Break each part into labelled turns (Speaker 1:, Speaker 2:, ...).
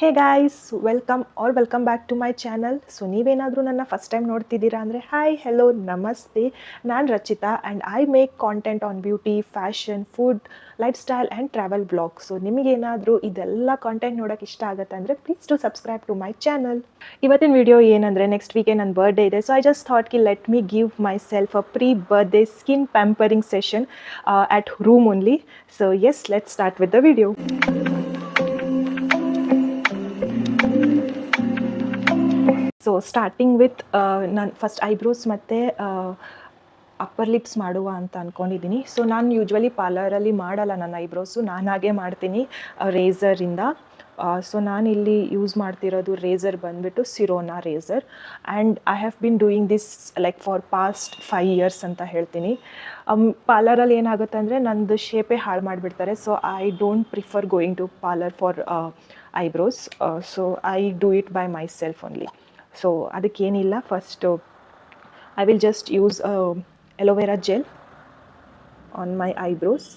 Speaker 1: Hey guys, welcome back to my channel. So ನೀವೇನಾದರೂ ನನ್ನ first time ನೋಡ್ತಿದ್ದೀರಾ ಅಂದರೆ ಹಾಯ್, ಹೆಲೋ, ನಮಸ್ತೆ. ನಾನು Rachita and I make content on beauty, fashion, food, lifestyle and travel blog. So ನಿಮಗೇನಾದರೂ ಇದೆಲ್ಲ content ನೋಡೋಕೆ ಇಷ್ಟ ಆಗುತ್ತೆ ಅಂದರೆ please to subscribe to my channel. ಇವತ್ತಿನ ವಿಡಿಯೋ ಏನಂದರೆ ನೆಕ್ಸ್ಟ್ ವೀಕೆ ನನ್ನ ಬರ್ಡೇ ಇದೆ. ಸೊ ಐ ಜಸ್ಟ್ ಥಾಟ್ ಕಿ let me give myself a pre birthday skin pampering session at room only. So yes, let's start with the video. So starting with ನಾನು first eyebrows ಮತ್ತು upper lips ಮಾಡುವ ಅಂತ ಅಂದ್ಕೊಂಡಿದ್ದೀನಿ. So ನಾನು usually ಪಾರ್ಲರಲ್ಲಿ ಮಾಡಲ್ಲ ನನ್ನ eyebrows, ನಾನಾಗೆ ಮಾಡ್ತೀನಿ ರೇಝರಿಂದ. So ನಾನಿಲ್ಲಿ ಯೂಸ್ ಮಾಡ್ತಿರೋದು ರೇಝರ್ ಬಂದುಬಿಟ್ಟು Sirona razor. And I have been doing this like for past 5 years ಅಂತ ಹೇಳ್ತೀನಿ. ಪಾರ್ಲರಲ್ಲಿ ಏನಾಗುತ್ತೆ ಅಂದರೆ ನಂದು ಶೇಪೇ ಹಾಳು ಮಾಡಿಬಿಡ್ತಾರೆ. So I don't prefer going to parlour for eyebrows. So I do it by myself only. So ಅದಕ್ಕೇನಿಲ್ಲ, first I will just use aloe vera gel on my eyebrows.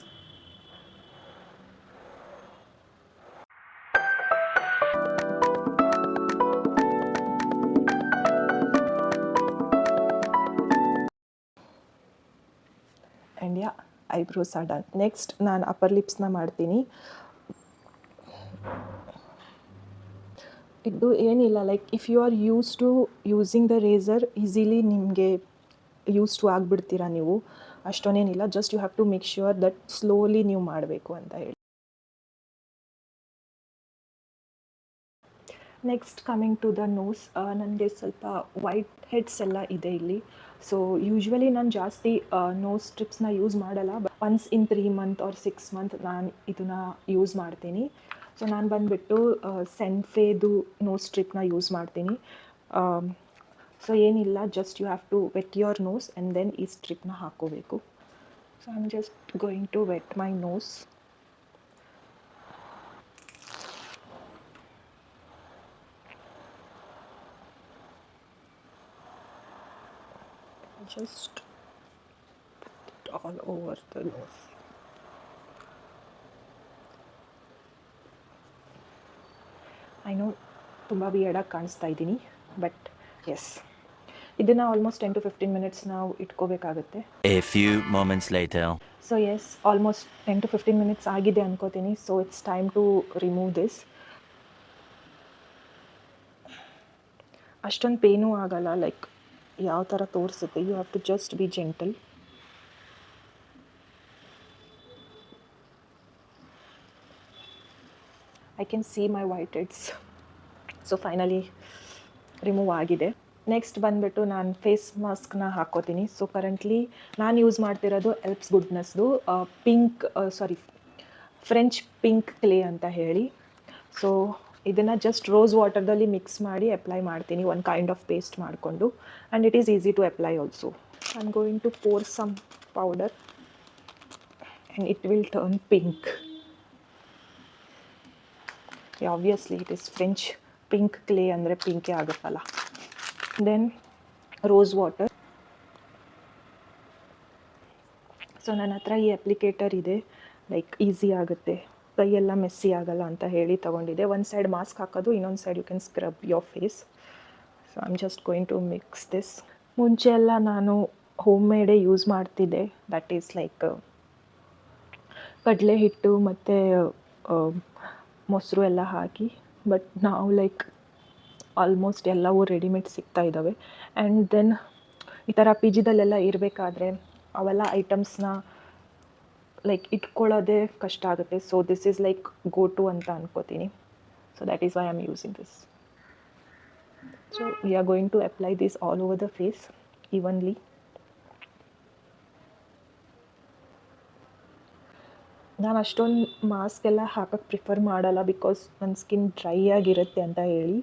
Speaker 1: And yeah, eyebrows are done. Next ನಾನು upper ಲಿಪ್ಸ್ನ ಮಾಡ್ತೀನಿ. ಇದು ಏನಿಲ್ಲ, like if you are use to using the razor easily ನಿಮಗೆ use to ಆಗಿಬಿಡ್ತೀರಾ ನೀವು, ಅಷ್ಟೊಂದೇನಿಲ್ಲ. Just you have to make sure that slowly ನೀವು ಮಾಡಬೇಕು ಅಂತ ಹೇಳಿ. Next coming to the nose, ನನಗೆ ಸ್ವಲ್ಪ ವೈಟ್ ಹೆಡ್ಸ್ ಎಲ್ಲ ಇದೆ ಇಲ್ಲಿ. ಸೊ ಯೂಶ್ವಲಿ ನಾನು ಜಾಸ್ತಿ ನೋಸ್ ಸ್ಟ್ರಿಪ್ಸ್ನ ಯೂಸ್ ಮಾಡಲ್ಲ. Once in 3 months or 6 months ನಾನು ಇದನ್ನು ಯೂಸ್ ಮಾಡ್ತೀನಿ. ಸೊ ನಾನು ಬಂದುಬಿಟ್ಟು ಸೆನ್ಫೇದು ನೋಸ್ ಸ್ಟ್ರಿಪ್ನ ಯೂಸ್ ಮಾಡ್ತೀನಿ. ಸೊ ಏನಿಲ್ಲ, just you have to wet your nose and then ಈ ಸ್ಟ್ರಿಪ್ನ ಹಾಕ್ಕೋಬೇಕು. So I am just going to wet my nose. Just put it all over the nose. I know ತುಂಬ ವಿಯರ್ಡಾಗಿ ಕಾಣಿಸ್ತಾ ಇದ್ದೀನಿ, ಬಟ್ ಎಸ್, ಇದನ್ನು ಆಲ್ಮೋಸ್ಟ್ 10 to 15 minutes ನಾವು ಇಟ್ಕೋಬೇಕಾಗುತ್ತೆ.
Speaker 2: A few moments later.
Speaker 1: So yes, almost 10 to 15 minutes ಆಗಿದೆ ಅನ್ಕೋತೀನಿ. So it's time to remove this. ಅಷ್ಟೊಂದು ಪೇನೂ ಆಗಲ್ಲ, ಲೈಕ್ ಯಾವ ಥರ ತೋರಿಸುತ್ತೆ. You have to just be gentle. I can see my white heads. So finally remove ಆಗಿದೆ. Next ಬಂದುಬಿಟ್ಟು ನಾನು ಫೇಸ್ ಮಾಸ್ಕ್ನ ಹಾಕ್ಕೋತೀನಿ. ಸೊ ಕರೆಂಟ್ಲಿ ನಾನು ಯೂಸ್ ಮಾಡ್ತಿರೋದು ಎಲ್ಪ್ಸ್ ಗುಡ್ನೆಸ್ದು ಫ್ರೆಂಚ್ ಪಿಂಕ್ ಕ್ಲೇ ಅಂತ ಹೇಳಿ. ಸೊ ಇದನ್ನು ಜಸ್ಟ್ ರೋಸ್ ವಾಟರ್ದಲ್ಲಿ ಮಿಕ್ಸ್ ಮಾಡಿ ಅಪ್ಲೈ ಮಾಡ್ತೀನಿ, ಒಂದು ಕೈಂಡ್ ಆಫ್ ಪೇಸ್ಟ್ ಮಾಡಿಕೊಂಡು. And it is easy to apply also. I am going to pour some powder and it will turn pink. Obviously it is French pink clay ಅಂದರೆ ಪಿಂಕೇ ಆಗುತ್ತಲ್ಲ. Then rose water. So ನನ್ನ ಹತ್ರ ಈ applicator ಇದೆ, like easy ಆಗುತ್ತೆ, ಕೈಯೆಲ್ಲ Messi ಆಗಲ್ಲ ಅಂತ ಹೇಳಿ ತೊಗೊಂಡಿದ್ದೆ. ಒಂದು ಸೈಡ್ ಮಾಸ್ಕ್ ಹಾಕೋದು, ಇನ್ನೊಂದು side you can scrub your face. So I am just going to mix this. ಮುಂಚೆ ಎಲ್ಲ ನಾನು ಹೋಮ್ ಮೇಡೇ ಯೂಸ್ ಮಾಡ್ತಿದ್ದೆ, ದಟ್ ಈಸ್ ಲೈಕ್ ಕಡಲೆ ಹಿಟ್ಟು ಮತ್ತು ಮೊಸರು ಎಲ್ಲ ಹಾಕಿ. ಬಟ್ ನಾವು ಲೈಕ್ ಆಲ್ಮೋಸ್ಟ್ ಎಲ್ಲವೂ ರೆಡಿಮೇಡ್ ಸಿಗ್ತಾ ಇದ್ದಾವೆ. ಆ್ಯಂಡ್ ದೆನ್ ಈ ಥರ ಪಿ ಜಿದಲ್ಲೆಲ್ಲ ಇರಬೇಕಾದ್ರೆ ಅವೆಲ್ಲ ಐಟಮ್ಸ್ನ ಲೈಕ್ ಇಟ್ಕೊಳ್ಳೋದೇ ಕಷ್ಟ ಆಗುತ್ತೆ. So this is like go to ಅಂತ ಅನ್ಕೋತೀನಿ. So that is why I am using this. So we are going to apply this all over the face evenly. ನಾನು ಅಷ್ಟೊಂದು ಮಾಸ್ಕ್ ಎಲ್ಲ ಹಾಕೋಕ್ಕೆ ಪ್ರಿಫರ್ ಮಾಡಲ್ಲ, ಬಿಕಾಸ್ ನನ್ನ ಸ್ಕಿನ್ ಡ್ರೈ ಆಗಿರುತ್ತೆ ಅಂತ ಹೇಳಿ.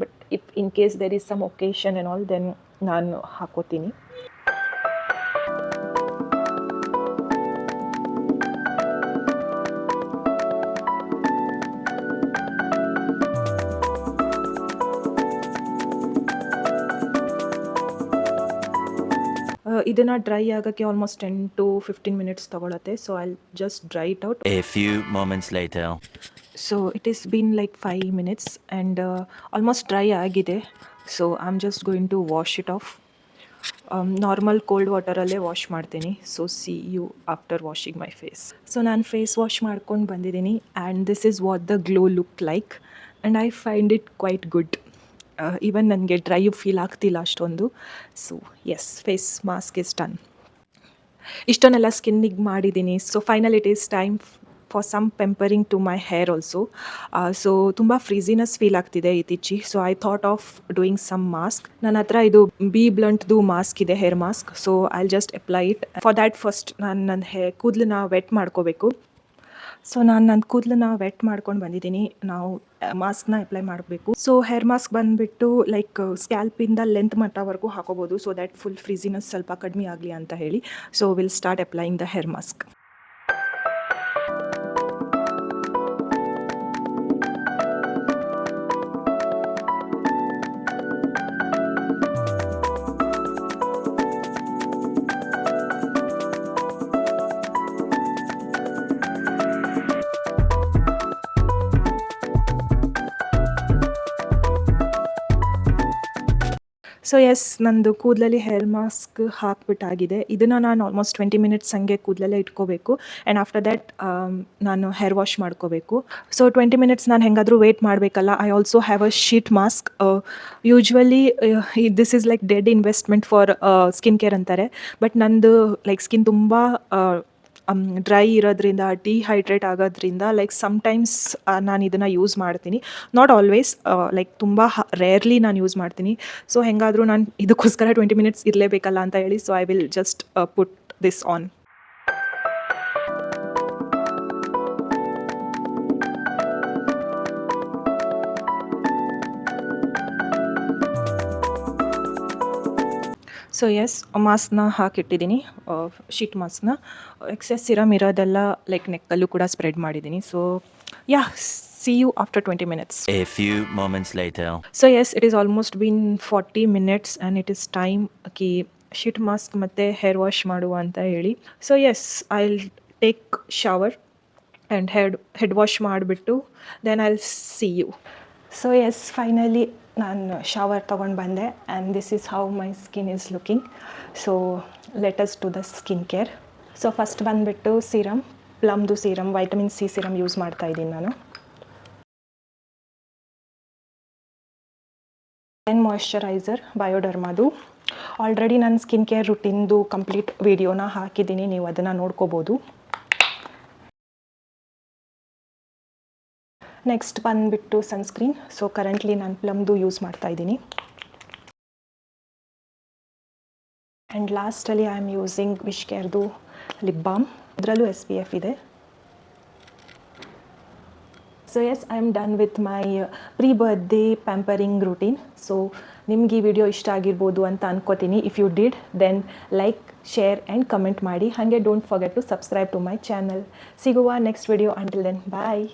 Speaker 1: But if in case there is some occasion and all, then ನಾನು ಹಾಕೋತೀನಿ. ಇದನ್ನು ಡ್ರೈ ಆಗೋಕ್ಕೆ ಆಲ್ಮೋಸ್ಟ್ 10 to 15 minutes ತೊಗೊಳುತ್ತೆ. So I just dry it out.
Speaker 2: A few moments later.
Speaker 1: So it is been like 5 minutes and almost dry ಆಗಿದೆ. So I am just going to wash it off. Normal cold ವಾಟರಲ್ಲೇ wash ಮಾಡ್ತೀನಿ. So see you after washing my face. So ನಾನು face wash ಮಾಡ್ಕೊಂಡು ಬಂದಿದ್ದೀನಿ and this is what the glow look like and I find it quite good. Even ನನಗೆ dry feel ಆಗ್ತಿಲ್ಲ ಅಷ್ಟೊಂದು. So yes, face mask is done. ಇಷ್ಟನ್ನೆಲ್ಲ ಸ್ಕಿನ್ನಿಗೆ ಮಾಡಿದ್ದೀನಿ. So final it is time for some pampering to my hair also. So ತುಂಬ frizziness feel ಆಗ್ತಿದೆ ಇತ್ತೀಚೆಗೆ. So I thought of doing some mask. ನನ್ನ ಹತ್ರ ಇದು ಬಿ ಬ್ಲಂಟ್ದು ಮಾಸ್ಕ್ ಇದೆ, hair mask. So I just apply it. For that first ನಾನು ನನ್ನ ಕೂದಲನ್ನ ವೆಟ್ ಮಾಡ್ಕೋಬೇಕು. ಸೊ ನಾನು ನನ್ನ ಕೂದಲನ್ನ ವೆಟ್ ಮಾಡ್ಕೊಂಡು ಬಂದಿದ್ದೀನಿ. ನಾವು ಮಾಸ್ಕ್ನ ಅಪ್ಲೈ ಮಾಡಬೇಕು. ಸೊ ಹೇರ್ ಮಾಸ್ಕ್ ಬಂದುಬಿಟ್ಟು ಲೈಕ್ ಸ್ಕ್ಯಾಲ್ಪಿಂದ ಲೆಂತ್ ಮಟ್ಟವರೆಗೂ ಹಾಕೋಬೋದು, ಸೊ ದ್ಯಾಟ್ ಫುಲ್ ಫ್ರೀಸಿನೆಸ್ ಸ್ವಲ್ಪ ಕಡಿಮೆ ಆಗಲಿ ಅಂತ ಹೇಳಿ. So will start applying the hair mask. So yes, ನಂದು ಕೂದಲಲ್ಲಿ ಹೇರ್ ಮಾಸ್ಕ್ ಹಾಕ್ಬಿಟ್ಟಾಗಿದೆ. ಇದನ್ನು ನಾನು ಆಲ್ಮೋಸ್ಟ್ 20 ಮಿನಿಟ್ಸ್ ಹಂಗೆ ಕೂದಲಲ್ಲೇ ಇಟ್ಕೋಬೇಕು ಆ್ಯಂಡ್ ಆಫ್ಟರ್ ದ್ಯಾಟ್ ನಾನು ಹೇರ್ ವಾಶ್ ಮಾಡ್ಕೋಬೇಕು. ಸೊ 20 ಮಿನಿಟ್ಸ್ ನಾನು ಹೆಂಗಾದರೂ ವೇಟ್ ಮಾಡಬೇಕಲ್ಲ. I also have a sheet mask. Usually this is like dead investment for skin care ಅಂತಾರೆ. ಬಟ್ ನಂದು ಲೈಕ್ ಸ್ಕಿನ್ ತುಂಬ ಡ್ರೈ ಇರೋದ್ರಿಂದ, ಡಿಹೈಡ್ರೇಟ್ ಆಗೋದ್ರಿಂದ ಲೈಕ್ ಸಮ್ಟೈಮ್ಸ್ ನಾನು ಇದನ್ನು ಯೂಸ್ ಮಾಡ್ತೀನಿ. ನಾಟ್ ಆಲ್ವೇಸ್, ಲೈಕ್ ತುಂಬ ರೇರ್ಲಿ ನಾನು ಯೂಸ್ ಮಾಡ್ತೀನಿ. ಸೊ ಹೆಂಗಾದರೂ ನಾನು ಇದಕ್ಕೋಸ್ಕರ 20 ಮಿನಿಟ್ಸ್ ಇರಲೇಬೇಕಲ್ಲ ಅಂತ ಹೇಳಿ, so I will just put this on. So yes, ಮಾಸ್ಕ್ನ ಹಾಕಿಟ್ಟಿದ್ದೀನಿ, ಶೀಟ್ ಮಾಸ್ಕ್ನ. ಎಕ್ಸೆಸ್ ಸಿರಮ್ ಇರೋದೆಲ್ಲ ಲೈಕ್ ನೆಕ್ಕಲ್ಲೂ ಕೂಡ ಸ್ಪ್ರೆಡ್ ಮಾಡಿದ್ದೀನಿ. So yeah, see you after 20 minutes.
Speaker 2: A few moments later.
Speaker 1: So yes, it is almost been 40 minutes and it is time ಕಿ sheet mask ಮತ್ತು hair wash ಮಾಡುವ ಅಂತ ಹೇಳಿ. So yes, I will take shower and head wash ಮಾಡಿಬಿಟ್ಟು then I will see you. So yes, finally ನಾನು shower ತೊಗೊಂಡು ಬಂದೆ and this is how my skin is looking. So let us to the skin care. So first ಬಂದುಬಿಟ್ಟು serum, ಪ್ಲಮ್ದು serum, vitamin C serum use ಮಾಡ್ತಾ ಇದ್ದೀನಿ ನಾನು. Then moisturiser ಬಯೋಡರ್ಮಾದು. Already ನಾನು ಸ್ಕಿನ್ ಕೇರ್ ರುಟೀನ್ದು ಕಂಪ್ಲೀಟ್ ವಿಡಿಯೋನ ಹಾಕಿದ್ದೀನಿ, ನೀವು ಅದನ್ನು ನೋಡ್ಕೋಬೋದು. ನೆಕ್ಸ್ಟ್ ಬಂದುಬಿಟ್ಟು ಸನ್ಸ್ಕ್ರೀನ್. ಸೊ ಕರೆಂಟ್ಲಿ ನಾನು ಪ್ಲಮ್ದು ಯೂಸ್ ಮಾಡ್ತಾ ಇದ್ದೀನಿ. ಆ್ಯಂಡ್ ಲಾಸ್ಟಲ್ಲಿ ಐ ಆಮ್ ಯೂಸಿಂಗ್ ವಿಶ್ ಕೇರ್ದು ಲಿಪ್ ಬಾಮ್. ಅದರಲ್ಲೂ SPF ಇದೆ. So yes, I am done with my pre birthday pampering routine. So ನಿಮ್ಗೆ ಈ ವಿಡಿಯೋ ಇಷ್ಟ ಆಗಿರ್ಬೋದು ಅಂತ ಅನ್ಕೋತೀನಿ. If you did then like, share and comment ಮಾಡಿ. ಹಾಗೆ don't forget to subscribe to my channel. ಸಿಗುವ ನೆಕ್ಸ್ಟ್ ವಿಡಿಯೋ. ಅಂಟಿಲ್ ದೆನ್, ಬಾಯ್.